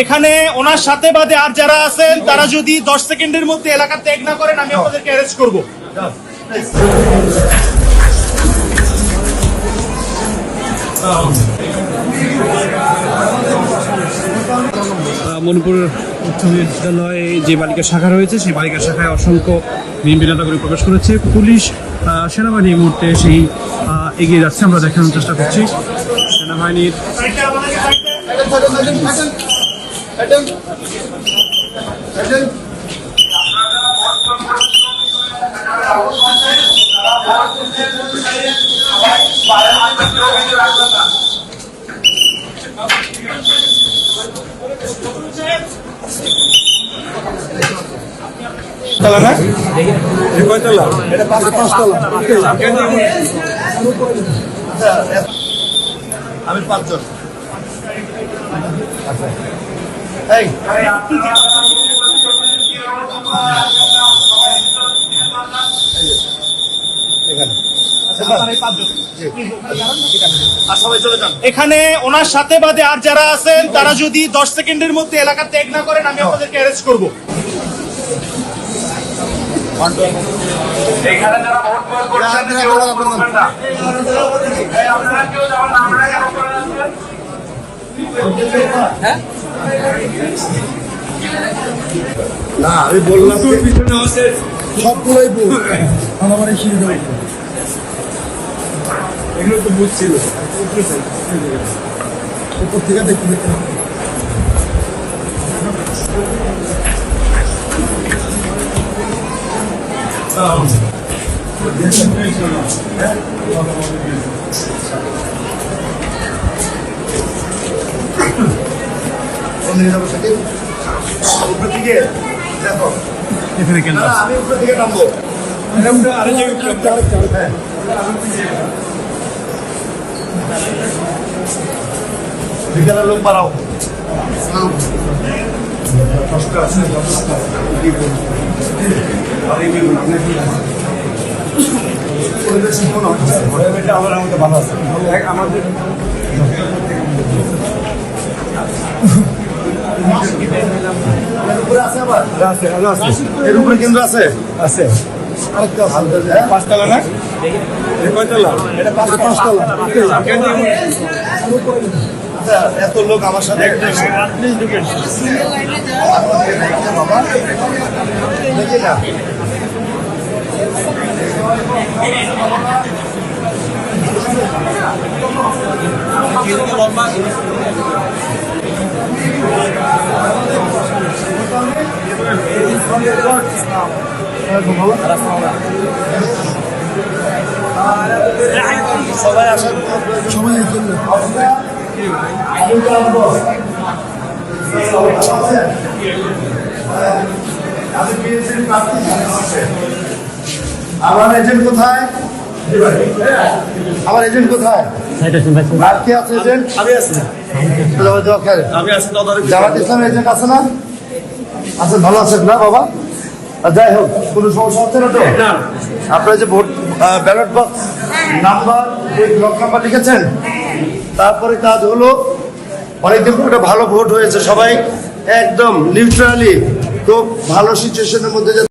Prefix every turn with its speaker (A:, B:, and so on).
A: এখানে ওনার সাথে বাদে আর যারা আছেন তারা যদি 10 সেকেন্ডের মধ্যে এলাকা ত্যাগ না করেন আমি আপনাদেরকে অ্যারেস্ট করব। মণিপুর উচ্চ বিদ্যালয়ে যে বালিকা শাখা রয়েছে সেই বালিকা শাখায় অসংখ্য বিএনপি নেতাকর্মী প্রবেশ করেছে। পুলিশ সেনাবাহিনী এই মুহূর্তে সেই এগিয়ে যাচ্ছে, আমরা দেখানোর চেষ্টা করছি সেনাবাহিনীর
B: আমি 5 জন।
A: এখানে ওনার সাথে বাদে আর যারা আছেন তারা যদি 10 সেকেন্ডের মধ্যে এলাকা ত্যাগ না করেন আমি আপনাদেরকে অ্যারেস্ট করব।
C: এখানে যারা ভোট প্রয়োগ করছেন কেউ করবেন না। আপনারা কেউ যাবেন না, আমরা কেন করে আসবেন?
B: না আমি বললাম
D: পিছনে আছে
B: সবগুলোই ভুল। আমার এই সিঁড়ি দেবো
D: এগুলো তো বুঝছিল
B: উপর থেকে দেখতে দেখতে উপর থেকে দেখো
A: এখানে কেন
B: আমি উপর থেকে নামবো বিকেলের লোক বাড়াও
D: আমার আমাদের ভালো আছে আমাদের
B: উপরে আছে আবার
D: আছে আরো আছে
B: এর উপরে কেন্দ্র আছে
D: আছে
B: আরেকটা ভালো
D: 5 তলা না কয়তলা এটা 5 তলা
B: এত লোক আমার সাথে বাবা দেখি না সবাই আসেন সবাই আমার এজেন্ট কোথায়? আমার এজেন্ট কোথায়? আর কে আছে এজেন্ট?
D: আমি আছি আমি আছি
B: জামাত ইসলামের এজেন্ট আছে না? আছেন, ভালো আছেন না বাবা? যাই হোক, কোনো সমস্যা হচ্ছে না তো? আপনারা যে vote ballot box number block number লিখেছেন, তারপরে কাজ হলো অনেকদিন পর একটা ভালো ভোট হয়েছে, সবাই একদম নিউট্রালি খুব ভালো সিচুয়েশনের মধ্যে